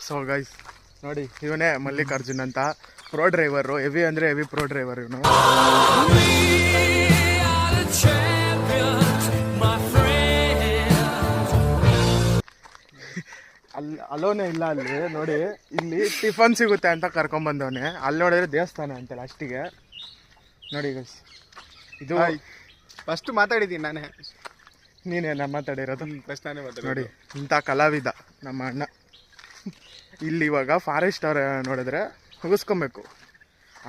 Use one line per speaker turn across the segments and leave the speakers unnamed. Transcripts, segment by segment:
So guys ನೋಡಿ, ಇವನೇ ಮಲ್ಲಿಕಾರ್ಜುನ್ ಅಂತ, ಪ್ರೋ ಡ್ರೈವರು, ಹೆವಿ ಅಂದರೆ ಹೆವಿ ಪ್ರೋ ಡ್ರೈವರ್ ಇವನು. ಅಲ್ಲೋನೇ ಇಲ್ಲ ಅಲ್ಲಿ ನೋಡಿ, ಇಲ್ಲಿ ಟಿಫನ್ ಸಿಗುತ್ತೆ ಅಂತ ಕರ್ಕೊಂಬಂದವನೆ. ಅಲ್ಲಿ ನೋಡಿದ್ರೆ ದೇವಸ್ಥಾನ ಅಂತ ಲಾಸ್ಟಿಗೆ ನೋಡಿ ಗೈಸ್. ಇದು
ಫಸ್ಟ್ ಮಾತಾಡಿದ್ದೀನಿ ನಾನೇ,
ನೀನೇನ ಮಾತಾಡಿರೋದು?
ಫಸ್ಟ್ ನಾನೇ ಮಾತಾಡಿ.
ನೋಡಿ ಇಂಥ ಕಲಾವಿದ ನಮ್ಮ ಅಣ್ಣ. ಇಲ್ಲಿ ಇವಾಗ ಫಾರೆಸ್ಟ್ ಅವ್ರ ನೋಡಿದ್ರೆ ಮುಗಿಸ್ಕೊಬೇಕು,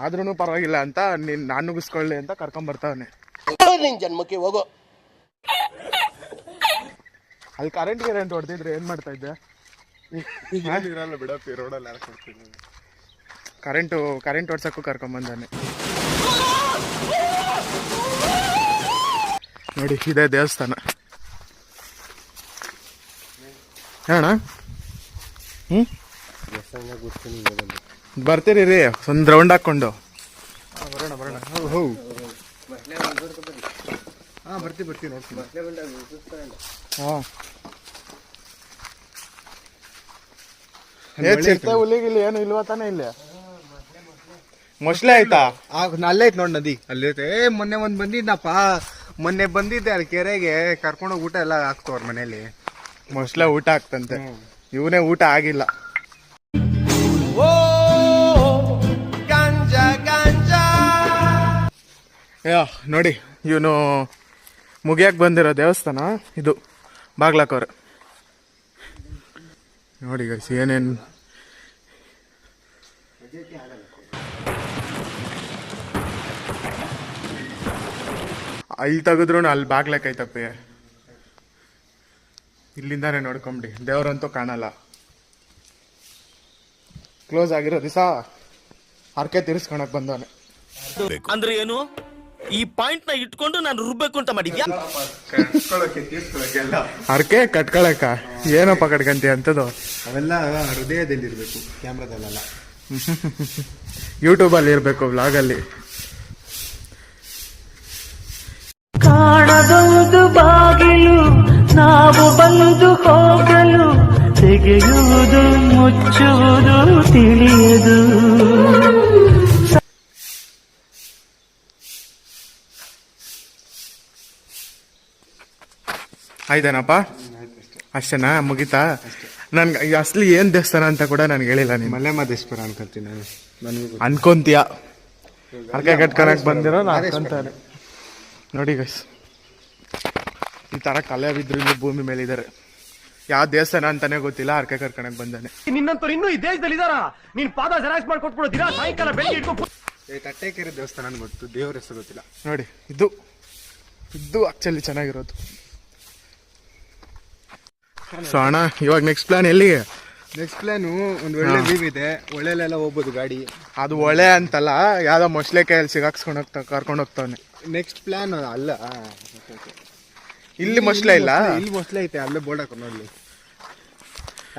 ಆದ್ರೂ ಪರವಾಗಿಲ್ಲ ಅಂತ ನಾನು ನುಗ್ಗಿಸ್ಕೊಳ್ಳಿ ಅಂತ ಕರ್ಕೊಂಬರ್ತಾವನೆ.
ಜನ್ಮಕ್ಕೆ ಹೋಗೋ.
ಅಲ್ಲಿ ಕರೆಂಟ್ ಹೊಡೆದಿದ್ರೆ ಏನು ಮಾಡ್ತಾ ಇದ್ದೆ?
ಬಿಡಪ್ಪಿ ರೋಡಲ್ಲಿ
ಕರೆಂಟ್ ಓಡ್ಸಕ್ಕೂ ಕರ್ಕೊಂಬಂದಾನೆ. ನೋಡಿ ಇದೇ ದೇವಸ್ಥಾನ ಅಣ್ಣ. ಬರ್ತೀರಿ ರೀ ಒಂದು ರೌಂಡ್ ಹಾಕ್ಕೊಂಡು?
ಬರೋಣ. ಹಾಂ ಬರ್ತೀವಿ ನೋಡ್ತೀನಿ.
ಹಾಂ ಚಿರತೆ ಹುಲಿಗಿಲ್ಲಿ ಏನು ಇಲ್ವಾ ತಾನೇ? ಇಲ್ಲಿ ಮೊಸಳೆ ಆಯ್ತಾ?
ಅಲ್ಲೇ ಐತೆ ನೋಡಿ ನದಿ, ಅಲ್ಲೈತೆ. ಮೊನ್ನೆ ಒಂದು ಬಂದಿದ್ದಪ್ಪ, ಮೊನ್ನೆ ಬಂದಿದ್ದೆ ಅಲ್ಲಿ ಕೆರೆಗೆ, ಕರ್ಕೊಂಡೋಗಿ ಊಟ ಎಲ್ಲ ಹಾಕ್ತವ್ರ ಮನೇಲಿ.
ಮೊಸಳೆ ಊಟ ಆಗ್ತಂತೆ, ಇವನೇ ಊಟ ಆಗಿಲ್ಲ. ನೋಡಿ ಇವನು ಮುಗಿಯಕ್ಕೆ ಬಂದಿರೋ ದೇವಸ್ಥಾನ ಇದು, ಬಾಗ್ಲಾಕೋರ್. ನೋಡಿ ಗೈಸ್ ಏನೇನು ಅಲ್ಲಿ ತೆಗೆದ್ರು ಅಲ್ಲಿ ಬಾಗ್ಲಕ್ಕೈತಪ್ಪಿ. ಇಲ್ಲಿಂದಾನೆ ನೋಡ್ಕೊಂಬಿಡಿ, ದೇವ್ರಂತೂ ಕಾಣಲ್ಲ. ಕ್ಲೋಸ್ ಆಗಿರೋ ದಿವಸ ಹರಕೆ ತೀರಿಸ್ಕೊಳಕ್ ಬಂದವನೆ.
ಅಂದ್ರೆ ಏನು? ಈ ಪಾಯಿಂಟ್ ನ ಇಟ್ಕೊಂಡು ನಾನು ರುಬ್ಬೇಕು ಅಂತ ಮಾಡಿದ್ಯಾ?
ಹರಕೆ ಕಟ್ಕೊಳಕ ಏನಪ್ಪ ಕಟ್ಕಂತಿ ಅಂತದ್ದು?
ಅವೆಲ್ಲ ಹೃದಯದಲ್ಲಿರ್ಬೇಕು, ಕ್ಯಾಮ್ರಾದಲ್ಲ.
ಯೂಟ್ಯೂಬಲ್ಲಿ ಇರಬೇಕು, ವ್ಲಾಗಲ್ಲಿ.
ಕಾಣದೊಂದು ಬಾಗಿಲು ನಾವು ಬಂದು ಹೋಗಲು, ತೆಗೆಯುವುದು ಮುಚ್ಚುವುದು ತಿಳಿಯದು.
ಆಯ್ತೇನಪ್ಪ? ಅಷ್ಟೇನಾ? ಮುಗಿತಾ? ನನ್ಗೆ ಅಸಲಿ ಏನ್ ದೇವಸ್ಥಾನ ಅಂತ ಕೂಡ ನನ್ಗೆ ಹೇಳಿಲ್ಲ. ನೀವು
ಮಲೆಮಹದೇಶ್ವರ ಅನ್ಕೊಂತೀನಿ ನಾನು.
ಅನ್ಕೊಂತೀಯ? ಹರಕೆ ಕಟ್ಕೊಳಕ್ ಬಂದಿರೋ ನಾ ಅನ್ಕೊಂತಾನೆ. ನೋಡಿ ಗೈಸ್, ಈ ತರ ಕಲಾವಿದ್ರು ಇಲ್ಲಿ ಭೂಮಿ ಮೇಲೆ ಇದಾರೆ. ಯಾವ ದೇವಸ್ಥಾನ ಅಂತಾನೆ ಗೊತ್ತಿಲ್ಲ, ಹರಕೆ ಕಟ್ಕೊಳಕ್ ಬಂದಾನೆ.
ನಿನ್ನಂತವ್ರು ಇನ್ನೂ ಈ ದೇಶದಲ್ಲಿ ಇದಾರ? ನೀನ್ ಪಾದ ಜೆರಾಕ್ಸ್ ಮಾಡ್ಕೊಟ್ಬಿಡೋ ದಿನ ಸಾಯಂಕಾಲ ಬೆಳಿಗ್ಗೆ ಇಟ್ಕೊಂಡು.
ತಟ್ಟೆಕೆರೆ ದೇವಸ್ಥಾನ ಗೊತ್ತು, ದೇವ್ರ ಹೆಸರು ಗೊತ್ತಿಲ್ಲ.
ನೋಡಿ ಇದು ಆಕ್ಚುಲಿ ಚೆನ್ನಾಗಿರೋದು. ಸೊ ಅಣ್ಣ, ಇವಾಗ ನೆಕ್ಸ್ಟ್ ಪ್ಲಾನ್ ಎಲ್ಲಿಗೆ?
ನೆಕ್ಸ್ಟ್ ಪ್ಲಾನು ಒಂದು ಒಳ್ಳೆ ವ್ಯೂ ಇದೆ, ಒಳ್ಳೆಲ್ಲ ಹೋಗ್ಬೋದು ಗಾಡಿ.
ಅದು ಒಳ್ಳೆ ಅಂತಲ್ಲ, ಯಾವ್ದೋ ಮೊಸಳೆ ಕೈಯಲ್ಲಿ ಸಿಗಾಕ್ಸ್ಕೊಂಡು ಕರ್ಕೊಂಡು ಹೋಗ್ತಾವನೆ.
ನೆಕ್ಸ್ಟ್ ಪ್ಲಾನ್ ಅಲ್ಲ,
ಇಲ್ಲಿ ಮೊಸಳೆ ಇಲ್ಲ,
ಇಲ್ಲಿ ಮೊಸಳೆ ಐತೆ, ಅಲ್ಲೇ ಬೋರ್ಡ್ ಹಾಕೋ ನೋಡ್ಲಿ.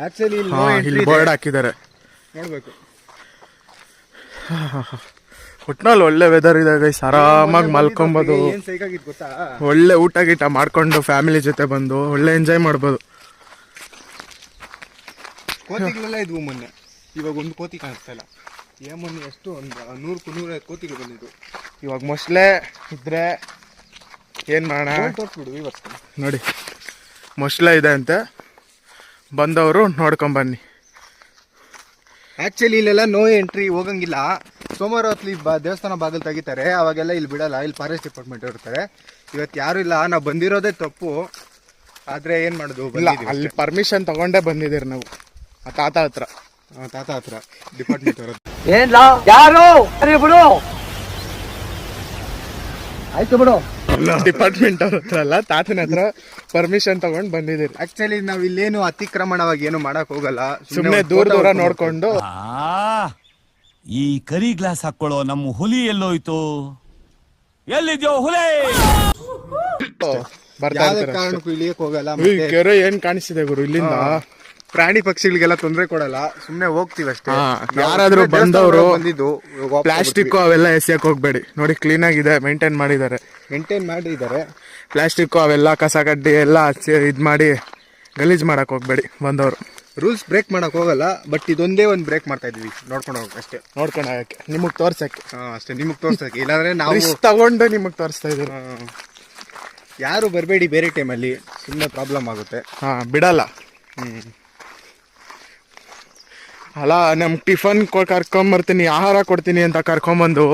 ಆಕ್ಚುಲಿ
ಇಲ್ಲಿ ಬೋರ್ಡ್ ಹಾಕಿದ್ದಾರೆ,
ನೋಡ್ಬೇಕು.
ಒಟ್ನಲ್ಲಿ ಒಳ್ಳೆ ವೆದರ್ ಇದೆ ಗೈಸ್, ಆರಾಮಾಗಿ ಮಲ್ಕೊಬೋದು.
ಏನ್ ಸೈಕಾಗಿತ್ತು ಗೊತ್ತಾ?
ಒಳ್ಳೆ ಊಟ ಗೀಟ ಮಾಡ್ಕೊಂಡು ಫ್ಯಾಮಿಲಿ ಜೊತೆ ಬಂದು ಒಳ್ಳೆ ಎಂಜಾಯ್ ಮಾಡ್ಬೋದು.
ಕೋತಿಗಳೆಲ್ಲ ಇದ್ವು ಮೊನ್ನೆ, ಇವಾಗ ಒಂದು ಕೋತಿ ಕಾಣಿಸ್ತಾ ಇಲ್ಲ. ಮೊನ್ನೆ ಎಷ್ಟು ಒಂದು 100-150 ಕೋತಿಗಳು ಬಂದಿದ್ವು.
ಇವಾಗ ಮೊಸಳೆ ಇದ್ರೆ ಏನ್ ಮಾಡೋಣ?
ತೋರಿಸ್ಬಿಡು ಇವತ್ತು.
ನೋಡಿ ಮೊಸಳೆ ಇದೆ ಅಂತೆ, ಬಂದವರು ನೋಡ್ಕೊಂಬನ್ನಿ.
ಆಕ್ಚುಲಿ ಇಲ್ಲೆಲ್ಲ ನೋ ಎಂಟ್ರಿ, ಹೋಗಂಗಿಲ್ಲ. ಸೋಮವಾರ ಹೊತ್ತು ದೇವಸ್ಥಾನ ಬಾಗಿಲು ತೆಗಿತಾರೆ, ಅವಾಗೆಲ್ಲ ಇಲ್ಲಿ ಬಿಡಲ್ಲ. ಇಲ್ಲಿ ಫಾರೆಸ್ಟ್ ಡಿಪಾರ್ಟ್ಮೆಂಟ್ ಇರ್ತಾರೆ. ಇವತ್ತು ಯಾರು ಇಲ್ಲ, ನಾವು ಬಂದಿರೋದೇ ತಪ್ಪು. ಆದ್ರೆ ಏನ್ ಮಾಡುದು,
ಅಲ್ಲಿ ಪರ್ಮಿಷನ್ ತಗೊಂಡೇ ಬಂದಿದ್ದೀರಿ ನಾವು ಆ ತಾತ ಹತ್ರ
ಡಿಪಾರ್ಟ್ಮೆಂಟ್ ಅವರ.
ಯಾರು ಬಿಡು, ಆಯ್ತು ಬಿಡು.
ಡಿಪಾರ್ಟ್ಮೆಂಟ್ ಅವ್ರ ಹತ್ರ ಅಲ್ಲ, ತಾತನ ಹತ್ರ ಪರ್ಮಿಷನ್ ತಗೊಂಡ್ ಬಂದಿದ್ದೀರಿ.
ಆಕ್ಚುಲಿ ನಾವ್ ಇಲ್ಲೇನು ಅತಿಕ್ರಮಣವಾಗಿ ಏನು ಮಾಡಕ್ ಹೋಗಲ್ಲ,
ಸುಮ್ನೆ ದೂರ ನೋಡ್ಕೊಂಡು.
ಈ ಕರಿ ಗ್ಲಾಸ್ ಹಾಕೊಳ್ಳೋ ನಮ್ಮ ಹುಲಿ ಎಲ್ಲೋಯ್ತು? ಎಲ್ಲಿದ್ಯೋ ಹುಲಿ?
ಕಾರಣಕ್ಕೂ ಇಳಿಯಕ್ ಹೋಗಲ್ಲ.
ಕೆರೆ ಏನ್ ಕಾಣಿಸ್ತಿದೆ ಗುರು ಇಲ್ಲಿಂದ?
ಪ್ರಾಣಿ ಪಕ್ಷಿಗಳಿಗೆಲ್ಲ ತೊಂದರೆ ಕೊಡಲ್ಲ, ಸುಮ್ನೆ ಹೋಗ್ತೀವಿ ಅಷ್ಟೇ.
ಯಾರಾದ್ರೂ ಬಂದವರು
ಬಂದಿದ್ದು
ಪ್ಲಾಸ್ಟಿಕ್ ಅವೆಲ್ಲ ಎಸೆಯಕ್ ಹೋಗ್ಬೇಡಿ. ನೋಡಿ ಕ್ಲೀನ್ ಆಗಿದೆ, ಮೇಂಟೈನ್ ಮಾಡಿದ್ದಾರೆ. ಪ್ಲಾಸ್ಟಿಕ್ ಅವೆಲ್ಲ ಕಸ ಕಡ್ಡಿ ಎಲ್ಲ ಇದ್ ಮಾಡಿ ಗಲೀಜ್ ಮಾಡಕ್ ಹೋಗ್ಬೇಡಿ ಬಂದವರು.
ರೂಲ್ಸ್ ಬ್ರೇಕ್ ಮಾಡಕ್ ಹೋಗಲ್ಲ, ಬಟ್ ಇದೊಂದೇ ಒಂದು ಬ್ರೇಕ್ ಮಾಡ್ತಾ ಇದೀವಿ, ನೋಡ್ಕೊಂಡು ಹೋಗಕ್ಕೆ ಅಷ್ಟೇ.
ನೋಡ್ಕೊಂಡು ಆಗಕ್ಕೆ ನಿಮಗೆ ತೋರ್ಸಕ್ಕೆ
ಅಷ್ಟೇ, ನಿಮಗೆ ತೋರ್ಸಕ್ಕೆ. ಇಲ್ಲಾಂದ್ರೆ ನಾವು
ರಿಸ್ಕ್ ತಗೊಂಡು ನಿಮಗೆ ತೋರಿಸ್ತಾ ಇದ್ದೀವಿ.
ಯಾರು ಬರಬೇಡಿ ಬೇರೆ ಟೈಮಲ್ಲಿ, ಸುಮ್ಮನೆ ಪ್ರಾಬ್ಲಮ್ ಆಗುತ್ತೆ.
ಬಿಡಲ್ಲ. ಅಲ್ಲ ನಮ್ಗೆ ಟಿಫನ್ ಕರ್ಕೊಂಬರ್ತೀನಿ, ಆಹಾರ ಕೊಡ್ತೀನಿ ಅಂತ ಕರ್ಕೊಂಬಂದು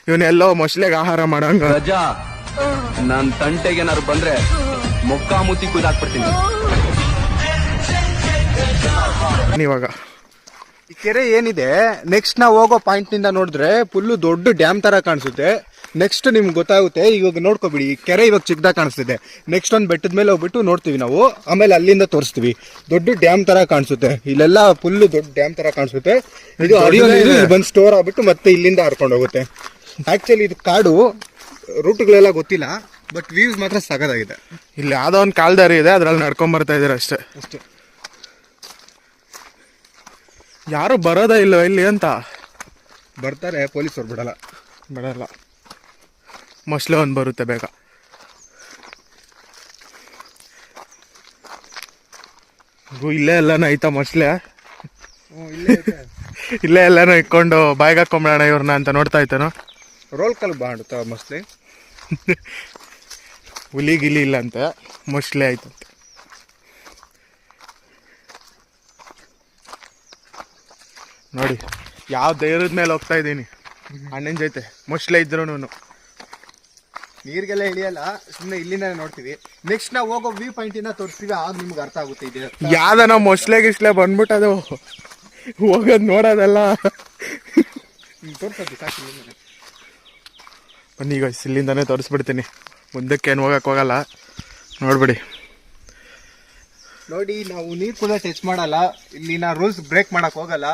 ಇವನ್ನೆಲ್ಲೋ ಮೊಸಳೆಗೆ ಆಹಾರ ಮಾಡಂಗ.
ರಜಾ ನನ್ ತಂಟೆಗೆ ಏನಾದ್ರು ಬಂದ್ರೆ ಮುಕ್ಕಾಮುತ್ತಿ ಕುಯ್ದಾಕ್ಬಿಡ್ತೀನಿ.
ಇವಾಗ
ಈ ಕೆರೆ ಏನಿದೆ, ನೆಕ್ಸ್ಟ್ ನಾವು ಹೋಗೋ ಪಾಯಿಂಟ್ ನಿಂದ ನೋಡಿದ್ರೆ ಫುಲ್ಲು ದೊಡ್ಡ ಡ್ಯಾಮ್ ತರ ಕಾಣಿಸುತ್ತೆ. ನೆಕ್ಸ್ಟ್ ನಿಮ್ಗೆ ಗೊತ್ತಾಗುತ್ತೆ. ಇವಾಗ ನೋಡ್ಕೊಬಿಡಿ, ಈ ಕೆರೆ ಇವಾಗ ಚಿಕ್ಕದಾಗ ಕಾಣಿಸ್ತಿದೆ. ನೆಕ್ಸ್ಟ್ ಒಂದು ಬೆಟ್ಟದ ಮೇಲೆ ಹೋಗ್ಬಿಟ್ಟು ನೋಡ್ತೀವಿ ನಾವು, ಆಮೇಲೆ ಅಲ್ಲಿಂದ ತೋರಿಸ್ತೀವಿ. ದೊಡ್ಡ ಡ್ಯಾಮ್ ತರ ಕಾಣಿಸುತ್ತೆ, ಇಲ್ಲೆಲ್ಲ ಫುಲ್ಲು ದೊಡ್ಡ ಡ್ಯಾಮ್ ತರ ಕಾಣಿಸುತ್ತೆ. ಇದು ಹರಿಯೋ ನೀರು ಇಲ್ಲಿ ಬಂದು ಸ್ಟೋರ್ ಆಗ್ಬಿಟ್ಟು ಮತ್ತೆ ಇಲ್ಲಿಂದ ಹರ್ಕೊಂಡು ಹೋಗುತ್ತೆ. ಆಕ್ಚುಲಿ ಇದು ಕಾಡು, ರೂಟ್ಗಳೆಲ್ಲ ಗೊತ್ತಿಲ್ಲ, ಬಟ್ ವ್ಯೂಸ್ ಮಾತ್ರ ಸಗದಾಗಿದೆ.
ಇಲ್ಲಿ ಯಾವ್ದೋ ಒಂದು ಕಾಲ್ದಾರಿ ಇದೆ, ಅದ್ರಲ್ಲಿ ನಡ್ಕೊಂಡ್ ಬರ್ತಾ ಇದಾರೆ ಅಷ್ಟೇ. ಯಾರು ಬರೋದೇ ಇಲ್ಲ ಇಲ್ಲಿ ಅಂತ.
ಬರ್ತಾರೆ ಪೊಲೀಸರು,
ಬಿಡಲ್ಲ. ಮೊಸಳೆ ಒಂದು ಬರುತ್ತೆ ಬೇಗ. ಇಲ್ಲೇ ಎಲ್ಲಾನು ಐತಾ ಮೊಸಳೆ? ಇಲ್ಲೇ ಎಲ್ಲಾನು ಇಟ್ಕೊಂಡು ಬಾಯಿಗೆ ಹಾಕೊಂಬಿಡೋಣ ಇವ್ರನ್ನ ಅಂತ ನೋಡ್ತಾ ಇದ್ದಾನು.
ರೋಲ್ ಕಾಲ್ ಮಾಡುತ್ತಾ ಮೊಸಳೆ?
ಹುಲಿ ಗಿಲಿ ಇಲ್ಲ ಅಂತ, ಮೊಸಳೆ ಆಯ್ತಂತೆ. ನೋಡಿ ಯಾವ ಧೈರ್ಯದ ಮೇಲೆ ಹೋಗ್ತಾ ಇದ್ದೀನಿ ಅಣ್ಣನ ಜೊತೆ. ಮೊಸಳೆ ಇದ್ರು
ನೀರಿಗೆಲ್ಲ ಇಳಿಯಲ್ಲ, ಸುಮ್ಮನೆ ಇಲ್ಲಿಂದ ನೋಡ್ತೀವಿ. ನೆಕ್ಸ್ಟ್ ನಾವು ಹೋಗೋ ವ್ಯೂ ಪಾಯಿಂಟ್ ಇಂದ ತೋರಿಸ್ತೀವಿ, ಆಗ ನಿಮ್ಗೆ ಅರ್ಥ ಆಗುತ್ತೆ. ಇದೆ
ಯಾವ್ದನ ಮೊಸಳೆ ಗಿಸ್ಲೆ ಬಂದ್ಬಿಟ್ಟದು ಹೋಗೋದು ನೋಡೋದಲ್ಲ.
ತೋರ್ಸೋದು ಸಾಕು.
ಬನ್ನಿ ಈಗ ಇಲ್ಲಿಂದಾನೇ ತೋರಿಸ್ಬಿಡ್ತೀನಿ, ಮುಂದಕ್ಕೆ ಏನು ಹೋಗಕ್ಕೆ ಹೋಗಲ್ಲ. ನೋಡ್ಬಿಡಿ
ನೋಡಿ, ನಾವು ನೀರು ಕೂಡ ಟಚ್ ಮಾಡಲ್ಲ, ಇಲ್ಲಿನ ರೂಲ್ಸ್ ಬ್ರೇಕ್ ಮಾಡಕ್ ಹೋಗಲ್ಲ.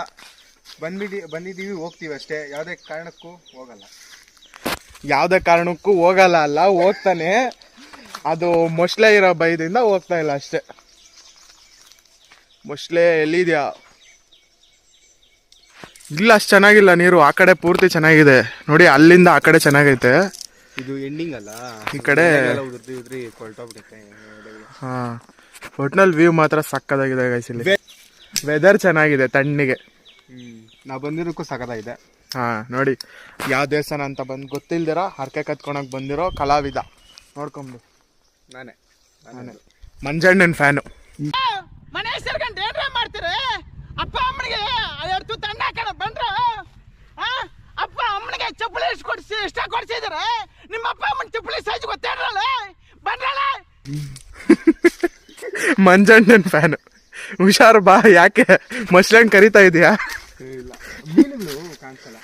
ಬಂದಿದ್ದೀವಿ, ಹೋಗ್ತೀವಿ ಅಷ್ಟೇ, ಯಾವುದೇ ಕಾರಣಕ್ಕೂ ಹೋಗಲ್ಲ.
ಯಾವುದೇ ಕಾರಣಕ್ಕೂ ಹೋಗಲ್ಲ ಅಲ್ಲ, ಹೋಗ್ತಾನೆ. ಅದು ಮೊಸಳೆ ಇರೋ ಭಯದಿಂದ ಹೋಗ್ತಾ ಇಲ್ಲ ಅಷ್ಟೇ. ಮೊಸಳೆ ಎಲ್ಲಿದ್ಯಾ? ಇಲ್ಲ, ಅಷ್ಟು ಚೆನ್ನಾಗಿಲ್ಲ ನೀರು. ಆ ಕಡೆ ಪೂರ್ತಿ ಚೆನ್ನಾಗಿದೆ ನೋಡಿ, ಅಲ್ಲಿಂದ ಆ ಕಡೆ ಚೆನ್ನಾಗೈತೆ.
ಇದು ಎಂಡಿಂಗ್ ಅಲ್ಲ,
ಈ ಕಡೆ
ಉದ್ರಿ ಕೊಳ್ಟೋಗ್ಬಿಡುತ್ತೆ.
ಹಾ, ಒಟ್ನಲ್ಲಿ ವ್ಯೂ ಮಾತ್ರ ಸಕ್ಕದಾಗಿದೆ ಗೈಸ್. ಇಲ್ಲಿ ವೆದರ್ ಚೆನ್ನಾಗಿದೆ, ತಣ್ಣಗೆ.
ನಾವು ಬಂದಿರೋಕ್ಕೂ ಸಖತ್ತಾಗಿದೆ.
ಹಾ ನೋಡಿ, ಯಾವ ದೇವಸ್ಥಾನ ಅಂತ ಬಂದು ಗೊತ್ತಿಲ್ದಿರ ಹರಕೆ ಕತ್ಕೊಳಕ್ ಬಂದಿರೋ ಕಲಾವಿದ ನೋಡ್ಕೊಂಡು.
ನಾನೇ
ಮಂಜಣ್ಣನ ಫ್ಯಾನು.
ಮನೆ ಸೇರ್ಕೊಂಡು ಏನ್ರ ಮಾಡ್ತೀರಿ? ಅಪ್ಪ ಅಮ್ಮನಿಗೆ ಎರಡು ತಂಡ ಹಾಕೋಣ ಬಂದ್ರ. ಅಪ್ಪ ಅಮ್ಮನಿಗೆ ಚಪ್ಪಲಿ ಇಷ್ಟ ಕೊಡ್ಸಿದ್ರೆ ನಿಮ್ಮ ಅಪ್ಪ ಅಮ್ಮನ ಚಪ್ಪಲಿ ಸೈಜ್ ಗೊತ್ತೇಳ್ರಲ್ಲ ಬಂದ್ರಲ್ಲ.
ಮಂಜಣ್ಣನ ಫ್ಯಾನು. ಹುಷಾರು ಬಾ, ಯಾಕೆ ಮೊಸಳೆಂಗ್ ಕರಿತಾ ಇದೀಯಾ?
ಮೀನುಗಳು ಕಾಣಿಸಲ್ಲ.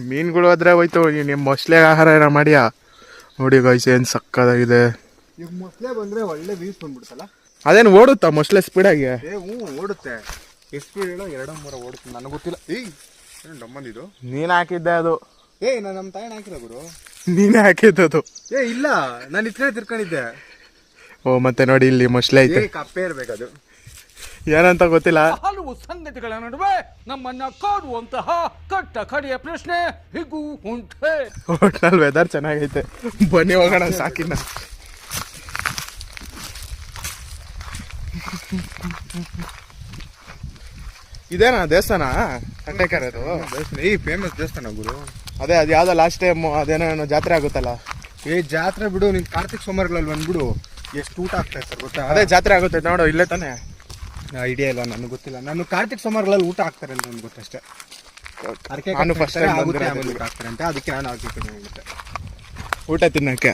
ಮೀನುಗಳು ಹೋದ್ರೆ ಹೋಯ್ತು, ನಿಮ್ಮ ಮೊಸಳೆ ಆಹಾರ ಏನೋ ಮಾಡಿಯಾ? ನೋಡಿ ಗೈಸ್, ಏನು ಸಕ್ಕದಾಗಿದೆ.
ಈಗ ಮೊಸಳೆ ಬಂದ್ರೆ ಒಳ್ಳೆ ವ್ಯೂಸ್ ಬಂದ್ಬಿಡ್ತಲ್ಲ.
ಅದೇನು ಓಡುತ್ತಾ ಮೊಸಳೆ ಸ್ಪೀಡಾಗಿ?
ಓಡುತ್ತೆ. ಎಷ್ಟು ಸ್ಪೀಡ್ ಹೇಳೋ? 2-3 ಓಡುತ್ತೆ, ನನಗೆ ಗೊತ್ತಿಲ್ಲ. ಏನು ಡಮ್ಮಂದಿದು?
ನೀನು ಹಾಕಿದ್ದೆ ಅದು.
ನಾನು ನಮ್ಮ ತಾಯಿನ ಹಾಕಿದ ಗುರು.
ನೀನೇ ಹಾಕಿದ್ದದು.
ಇಲ್ಲ, ನಾನು ಇತ್ತೇ ತಿರ್ಕೊಂಡಿದ್ದೆ.
ಓ, ಮತ್ತೆ ನೋಡಿ ಇಲ್ಲಿ ಮೊಸಳೆ ಐತೆ.
ಕಪ್ಪೆ ಇರ್ಬೇಕದು,
ಏನಂತ ಗೊತ್ತಿಲ್ಲ.
ಹಲವು ಸಂಗತಿಗಳ ನಡುವೆ ನಮ್ಮನ್ನ ಕಾಡುವಂತಹ ಕಟ್ಟ ಕಡೆಯ ಪ್ರಶ್ನೆ ಹೀಗೂ ಉಂಟೆ.
ಒಟ್ನಲ್ಲಿ ವೆದರ್ ಚೆನ್ನಾಗೈತೆ, ಬನ್ನಿ ಹೋಗೋಣ. ಸಾಕಿನ ಇದೇನಾ ದೇವಸ್ಥಾನ? ಕಟ್ಟೆಕರದು
ಈ ಫೇಮಸ್ ದೇವಸ್ಥಾನ ಗುರು.
ಅದೇ ಅದು ಯಾವ್ದೋ ಲಾಸ್ಟ್ ಟೈಮ್ ಅದೇನೋ ಜಾತ್ರೆ ಆಗುತ್ತಲ್ಲ.
ಜಾತ್ರೆ ಬಿಡು, ನೀನ್ ಕಾರ್ತಿಕ್ ಸೋಮವಾರಗಳಲ್ಲಿ ಬಂದ್ಬಿಡು, ಎಷ್ಟು ಊಟ ಆಗ್ತಾ ಇರ್ತಾರೆ ಗೊತ್ತಾ?
ಅದೇ ಜಾತ್ರೆ ಆಗುತ್ತೆ ನೋಡು, ಇಲ್ಲೇ ತಾನೆ.
ಐಡಿಯಾ ಇಲ್ಲ, ನನಗೆ ಗೊತ್ತಿಲ್ಲ. ನಾನು ಕಾರ್ತಿಕ್ ಸೋಮವಾರಗಳಲ್ಲಿ ಊಟ ಹಾಕ್ತಾರೆ ಅಂತ ನನಗೆ ಗೊತ್ತಷ್ಟೇ.
ನಾನು ಫಸ್ಟ್ ಟೈಮ್
ಊಟ ಹಾಕ್ತಾರೆ ಅಂತ, ಅದಕ್ಕೆ ನಾನು ಆರ್ಕೆ ಹೋಗುತ್ತೆ
ಊಟ ತಿನ್ನಕ್ಕೆ.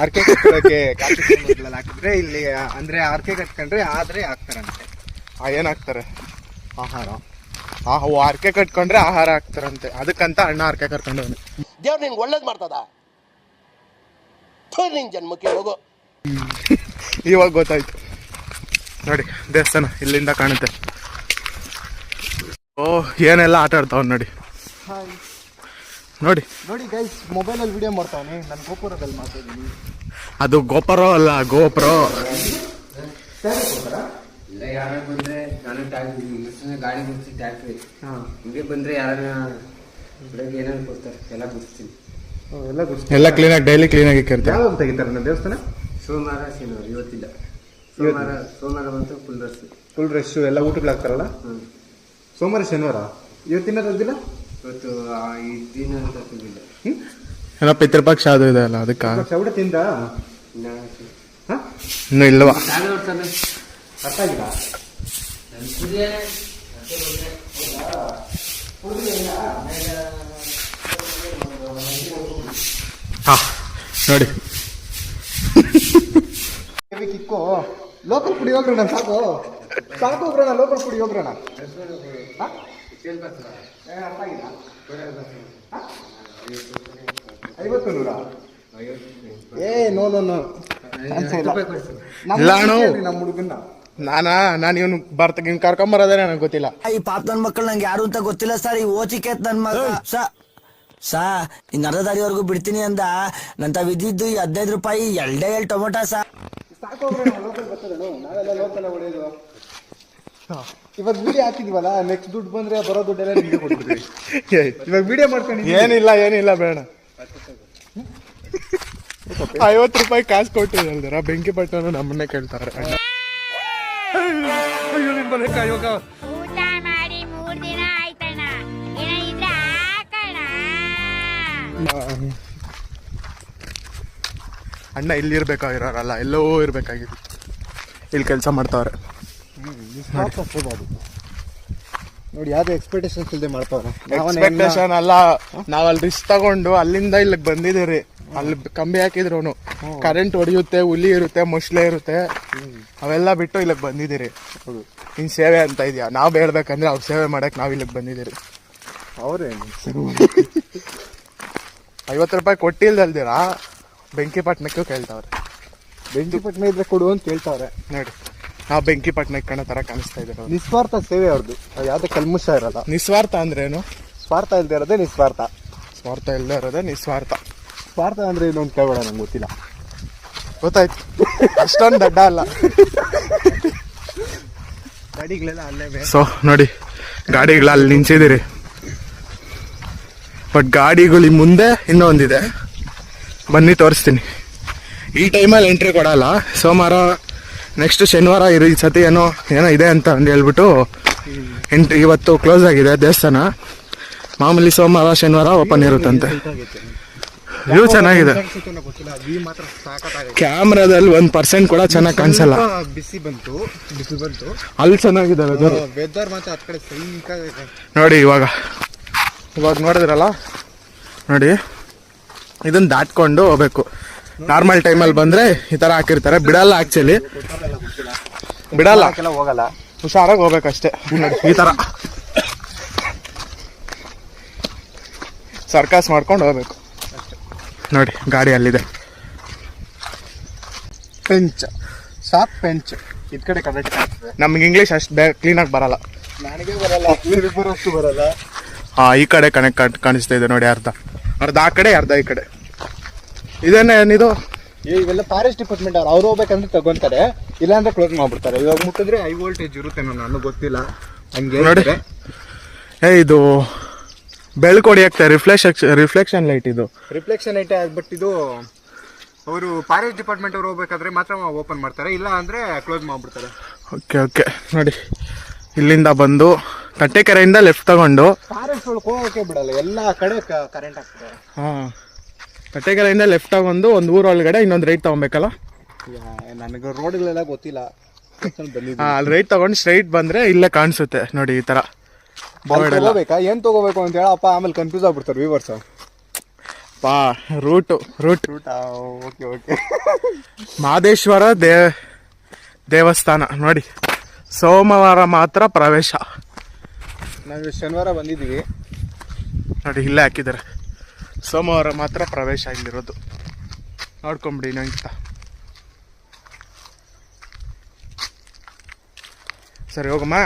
ಆರ್ಕೆ ಕಟ್ಕೊಳ್ಳೋಕೆ ಕಾರ್ತಿಕ್ ಸೋಮವಾರಗಳಲ್ಲಿ ಹಾಕಿದ್ರೆ ಇಲ್ಲಿ ಅಂದ್ರೆ ಆರ್ಕೆ ಕಟ್ಕೊಂಡ್ರೆ ಆದ್ರೆ ಹಾಕ್ತಾರಂತೆ.
ಏನು ಹಾಕ್ತಾರೆ?
ಆಹಾರ.
ಆರ್ಕೆ ಕಟ್ಕೊಂಡ್ರೆ ಆಹಾರ ಹಾಕ್ತಾರಂತೆ, ಅದಕ್ಕಂತ ಅಣ್ಣ ಆರ್ಕೆ ಕಟ್ಕೊಂಡವನು.
ದೇವ್ರು ನಿನ್ಗೆ ಒಳ್ಳೇದು ಮಾಡ್ತದ? ನಿನ್ ಜನ್ಮಕ್ಕೆ ಹೋಗೋ.
ಇವಾಗ ಗೊತ್ತಾಯ್ತು ನೋಡಿ, ದೇವಸ್ಥಾನ ಇಲ್ಲಿಂದ ಕಾಣುತ್ತೆ. ಓ, ಏನೆಲ್ಲ ಆಟ ಆಡ್ತಾವ್ ನೋಡಿ. ನೋಡಿ
ನೋಡಿ ಗೈಸ್, ಮೊಬೈಲಲ್ಲಿ ವಿಡಿಯೋ ಮಾಡ್ತಾವನೆ, ನಾನು ಗೋಪುರದಲ್ಲಿ ಮಾಡ್ತಾಯಿದ್ದೀನಿ.
ಅದು ಗೋಪುರ ಅಲ್ಲ, ಗೋಪುರ.
ಇಲ್ಲ, ಯಾರು ಬಂದ್ರೆ ನಾನು ಗಾಡಿ ಬಿಡ್ತೀನಿ, ಟ್ಯಾಕ್ಟ್ರಿ ಹಿಂಗೆ ಬಂದ್ರೆ ಯಾರನ್ನ ಬೆಳಗ್ಗೆ ಏನಾದ್ರು ಕೊಡ್ತಾರೆ, ಎಲ್ಲ ಬಿಡ್ತೀನಿ.
ಎಲ್ಲ ಕ್ಲೀನಾಗಿ ಡೈಲಿ ಕ್ಲೀನಾಗಿ ಇಕ್ಕಿರ್ತಾರೆ.
ಯಾವಾಗ ತೆಗಿತಾರೆ ನನ್ನ ದೇವಸ್ಥಾನ?
ಸೋಮವಾರ ಶನಿವಾರ, ಇವತ್ತಿಲ್ಲ. ಸೋಮವಾರ ಬಂತು
ಫುಲ್ ರಶ್ ಎಲ್ಲ ಊಟಕ್ಕೆ ಹಾಕ್ತಾರಲ್ಲ. ಸೋಮವಾರ ಶನಿವಾರ ಇವತ್ತಿನ ರದ್ದಿಲ್ಲ.
ಇವತ್ತು ಈ ದಿನ ಅಂತ ತಿಂದಿಲ್ಲ.
ಏನೋ ಪಿತೃಪಕ್ಷ ಅದು ಇದೆ ಅಲ್ಲ ಅದಕ್ಕೆ
ಚೌಡ ತಿಂದ
ಇನ್ನು ಇಲ್ವಾ
ಅರ್ಥ ಆಗಿಲ್ಲ.
ಹಾ ನೋಡಿ
ಕಿಕ್ಕೋ ಲೋಕಲ್ ಪುಡಿ ಹೋಗ್ರಣ. ಸಾಕು ಸಾಕು ಹೋಗ್ರಣ. ಲೋಕಲ್ ಪುಡಿ ಹೋಗ್ರಣ. ಐವತ್ತು ನೂರ ನೋ ನೋ ನೋ ನಮ್ಮ ಹುಡುಗನ್ನ
ನಾನು ಇವನು ಇವ್ನು ಕರ್ಕೊಂಬರೋದೇ ನನಗೆ ಗೊತ್ತಿಲ್ಲ.
ಈ ಪಾಪ ನನ್ ಮಕ್ಕಳು ನಂಗೆ ಯಾರು ಅಂತ ಗೊತ್ತಿಲ್ಲ ಸರ್. ಈ ಓಚಿಕೆ ನನ್ ಮಗ ಇನ್ ಅರ್ಧ ದಾರಿವರೆಗೂ ಬಿಡ್ತೀನಿ ಅಂದ ನಂತ ವಿದ್ದಿದ್ದು ಈ 15 ರೂಪಾಯಿ ಎಲ್ಡೆ ಟೊಮೊಟೊ
ನಾವೆಲ್ಲ ಲೋಕಲ್ ಹೊಡೆಯೋದು. ಇವಾಗ ವಿಡಿಯೋ ಹಾಕಿದ್ವಲ್ಲ, ನೆಕ್ಸ್ಟ್ ದುಡ್ಡು ಬಂದ್ರೆ ಬರೋ ದುಡ್ಡೆಲ್ಲ ನಿಮ್ಗೆ ಕೊಡ್ತೀವಿ. ಇವಾಗ ವಿಡಿಯೋ ಮಾಡ್ಕೊಂಡು
ಏನಿಲ್ಲ ಬೇಡ. 50 ರೂಪಾಯಿ ಕಾಸು ಕೊಟ್ಟಿದ್ದಲ್ದರ ಬೆಂಕಿ ಪಟ್ಟಣ ನಮ್ಮನ್ನೇ ಕೇಳ್ತಾರೆ.
ಊಟ ಮಾಡಿ 3 ದಿನ ಆಯ್ತಣ್ಣ. ಏನಿದ್ರೆ ಹಾಕಣ.
ಅಣ್ಣ ಇಲ್ಲಿ ಇರ್ಬೇಕಾಗಿರೋರಲ್ಲ, ಎಲ್ಲೋ ಇರ್ಬೇಕಾಗಿತ್ತು. ಇಲ್ಲಿ ಕೆಲಸ ಮಾಡ್ತಾವ್ರೆ
ನೋಡಿ. ಯಾವ್ದು ಎಕ್ಸ್ಪೆಕ್ಟೇಷನ್ಸ್ ಇಲ್ಲದೆ ಮಾಡ್ತಾವ್ರೆ.
ಎಕ್ಸ್ಪೆಕ್ಟೇಷನ್ ಅಲ್ಲ, ನಾವ್ ಅಲ್ಲಿ ರಿಸ್ಕ್ ತಗೊಂಡು ಅಲ್ಲಿಂದ ಇಲ್ಲಿಗೆ ಬಂದಿದ್ದೀರಿ. ಅಲ್ಲಿ ಕಂಬಿ ಹಾಕಿದ್ರು ಕರೆಂಟ್ ಹೊಡೆಯುತ್ತೆ, ಹುಲಿ ಇರುತ್ತೆ, ಮೊಸಳೆ ಇರುತ್ತೆ, ಅವೆಲ್ಲ ಬಿಟ್ಟು ಇಲ್ಲಿಗೆ ಬಂದಿದ್ದೀರಿ. ಇನ್ ಸೇವೆ ಅಂತ ಇದೆಯಾ? ನಾವ್ ಬೇಡ್ಬೇಕಂದ್ರೆ ಅವ್ರ ಸೇವೆ ಮಾಡಕ್ ನಾವ್ ಇಲ್ಲಿಗೆ ಬಂದಿದ್ದೀರಿ.
ಅವ್ರೇನು
50 ರೂಪಾಯಿ ಕೊಟ್ಟಿಲ್ದಲ್ದಿರಾ ಬೆಂಕಿ ಪಟ್ಟಣಕ್ಕೂ ಕೇಳ್ತಾವ್ರೆ.
ಬೆಂಕಿ ಪಟ್ಟಣ ಇದ್ರೆ ಕೊಡು ಅಂತ ಕೇಳ್ತಾವ್ರೆ.
ನೋಡಿ, ನಾವು ಬೆಂಕಿ ಪಟ್ಟಣಕ್ಕೆ ಕಣ ತರ ಕಾಣಿಸ್ತಾ ಇದ್ದೀವಿ.
ನಿಸ್ವಾರ್ಥ ಸೇವೆ ಅವ್ರದ್ದು, ಯಾವ್ದೇ ಕಲ್ಮುಷ ಇರಲ್ಲ.
ನಿಸ್ವಾರ್ಥ ಅಂದ್ರೇನು?
ಸ್ವಾರ್ಥ ಇಲ್ಲದೆ ಇರೋದೇ ನಿಸ್ವಾರ್ಥ.
ಸ್ವಾರ್ಥ ಇಲ್ಲದೆ ಇರೋದೇ ನಿಸ್ವಾರ್ಥ.
ಸ್ವಾರ್ಥ ಅಂದ್ರೆ ಇನ್ನೊಂದು ಕೇಳಬೇಡ, ನಂಗೆ ಗೊತ್ತಿಲ್ಲ.
ಗೊತ್ತಾಯ್ತು, ಅಷ್ಟೊಂದು ದಡ್ಡ ಅಲ್ಲ.
ಗಾಡಿಗಳೆಲ್ಲ ಅಲ್ಲೇ.
ಸೊ ನೋಡಿ, ಗಾಡಿಗಳು ಅಲ್ಲಿ ನಿಂತಿದ್ದೀರಿ. ಬಟ್ ಗಾಡಿಗಳು ಮುಂದೆ ಇನ್ನೊಂದಿದೆ, ಬನ್ನಿ ತೋರಿಸ್ತೀನಿ. ಈ ಟೈಮಲ್ಲಿ ಎಂಟ್ರಿ ಕೊಡಲ್ಲ. ಸೋಮವಾರ ನೆಕ್ಸ್ಟ್ ಶನಿವಾರ ಈ ಸತಿ ಏನೋ ಇದೆ ಅಂತ ಹೇಳ್ಬಿಟ್ಟು ಎಂಟ್ರಿ ಇವತ್ತು ಕ್ಲೋಸ್ ಆಗಿದೆ ದೇವಸ್ಥಾನ. ಮಾಮೂಲಿ ಸೋಮವಾರ ಶನಿವಾರ ಓಪನ್ ಇರುತ್ತಂತೆ. ವ್ಯೂ ಚೆನ್ನಾಗಿದೆ. ಕ್ಯಾಮ್ರಾದಲ್ಲಿ 1% ಕೂಡ ಚೆನ್ನಾಗಿ ಕಾಣಿಸಲ್ಲ.
ಬಿಸಿಲು ಬಂತು.
ಅಲ್ಲಿ ಚೆನ್ನಾಗಿದೆ ವೆದರ್.
ವೆದರ್ ಮಾತ್ರ ಆ ಕಡೆ ಸೈಕಾಗಿದೆ
ನೋಡಿ. ಇವಾಗ ನೋಡಿದ್ರಲ್ಲ, ನೋಡಿ ಇದನ್ನ ದಾಟ್ಕೊಂಡು ಹೋಗ್ಬೇಕು. ನಾರ್ಮಲ್ ಟೈಮಲ್ಲಿ ಬಂದ್ರೆ ಈ ತರ ಹಾಕಿರ್ತಾರೆ, ಬಿಡಲ್ಲ. ಆಕ್ಚುಲಿ ಬಿಡಲ್ಲ,
ಹೋಗಲ್ಲ.
ಹುಷಾರಾಗಿ ಹೋಗ್ಬೇಕಷ್ಟೇ. ಈ ತರ ಸರ್ಕಸ್ ಮಾಡ್ಕೊಂಡು ಹೋಗ್ಬೇಕು. ನೋಡಿ, ಗಾಡಿ ಅಲ್ಲಿದೆ.
ಪೆಂಚ್, ಶಾರ್ಪ್ ಪೆಂಚ್. ಇದ್ ಕಡೆ ಕರೆಕ್ಟ್.
ನಮ್ಗೆ ಇಂಗ್ಲೀಷ್ ಅಷ್ಟು ಕ್ಲೀನಾಗಿ ಬರಲ್ಲ.
ನನಗೆ ಬರಲ್ಲ, ಅಷ್ಟು ಬರಲ್ಲ.
ಈ ಕಡೆ ಕನೆಕ್ಟ್ ಕಾಣಿಸ್ತಾ ಇದೆ ನೋಡಿ. ಅರ್ಧ ಆ ಕಡೆ, ಅರ್ಧ ಈ ಕಡೆ. ಏನಿದು?
ಇವೆಲ್ಲ ಫಾರೆಸ್ಟ್ ಡಿಪಾರ್ಟ್ಮೆಂಟ್ ಅವ್ರು ಹೋಗ್ಬೇಕಂದ್ರೆ ತಗೊಂತಾರೆ, ಇಲ್ಲಾಂದ್ರೆ ಕ್ಲೋಸ್ ಮಾಡ್ಬಿಡ್ತಾರೆ. ಇವಾಗ ಮುಟ್ಟಿದ್ರೆ ಹೈ ವೋಲ್ಟೇಜ್ ಇರುತ್ತೆ, ನನಗೆ ಗೊತ್ತಿಲ್ಲ. ಹಂಗೆ
ನೋಡಿ, ಇದು ಬೆಳಕು ಹೊಡಿಯಕ್ಕೆ ರಿಫ್ಲೆಕ್ಷನ್ ಲೈಟ್. ಇದು
ರಿಫ್ಲೆಕ್ಷನ್ ಲೈಟ್. ಬಟ್ ಇದು ಅವರು ಫಾರೆಸ್ಟ್ ಡಿಪಾರ್ಟ್ಮೆಂಟ್ ಅವ್ರು ಹೋಗ್ಬೇಕಾದ್ರೆ ಮಾತ್ರ ಓಪನ್ ಮಾಡ್ತಾರೆ, ಇಲ್ಲ ಅಂದ್ರೆ ಕ್ಲೋಸ್ ಮಾಡ್ಬಿಡ್ತಾರೆ.
ಓಕೆ ನೋಡಿ, ಇಲ್ಲಿಂದ ಬಂದು ತಟ್ಟೆಕೆರೆಯಿಂದ ಲೆಫ್ಟ್ ತಗೊಂಡು
ಫಾರೆಸ್ಟ್ ಒಳಗೆ ಹೋಗೋಕೆ ಬಿಡಲ್ಲ, ಎಲ್ಲ ಕಡೆ ಕರೆಂಟ್ ಹಾಕ್ತಾರೆ.
ತಟ್ಟೆಕೆರೆಯಿಂದ ಲೆಫ್ಟ್ ತಗೊಂಡು ಒಂದು ಊರೊಳಗಡೆ ಇನ್ನೊಂದು ರೈಟ್ ತಗೊಬೇಕಲ್ಲ.
ನನಗೆ ರೋಡ್ಗಳೆಲ್ಲ ಗೊತ್ತಿಲ್ಲ.
ಅಲ್ಲಿ ರೈಟ್ ತಗೊಂಡು ಸ್ಟ್ರೈಟ್ ಬಂದ್ರೆ ಇಲ್ಲೇ ಕಾಣಿಸುತ್ತೆ ನೋಡಿ. ಈ ತರ
ಹೋಗ್ಬೇಕಾ, ಏನ್ ತಗೋಬೇಕು ಅಂತ ಹೇಳಪ್ಪ, ಆಮೇಲೆ ಕನ್ಫ್ಯೂಸ್ ಆಗ್ಬಿಡ್ತಾರೆ ವ್ಯೂವರ್ಸ್.
Root
okay.
ಮಹದೇಶ್ವರ ದೇವಸ್ಥಾನ ನೋಡಿ. ಸೋಮವಾರ ಮಾತ್ರ ಪ್ರವೇಶ.
ನಾವು ಶನಿವಾರ ಬಂದಿದ್ದೀವಿ
ನೋಡಿ, ಇಲ್ಲೇ ಹಾಕಿದ್ದಾರೆ. ಸೋಮವಾರ ಮಾತ್ರ ಪ್ರವೇಶ ಇಲ್ಲಿರೋದು. ನೋಡ್ಕೊಂಬಿಡಿ ನಂತ. ಸರಿ, ಹೋಗಮ್ಮ.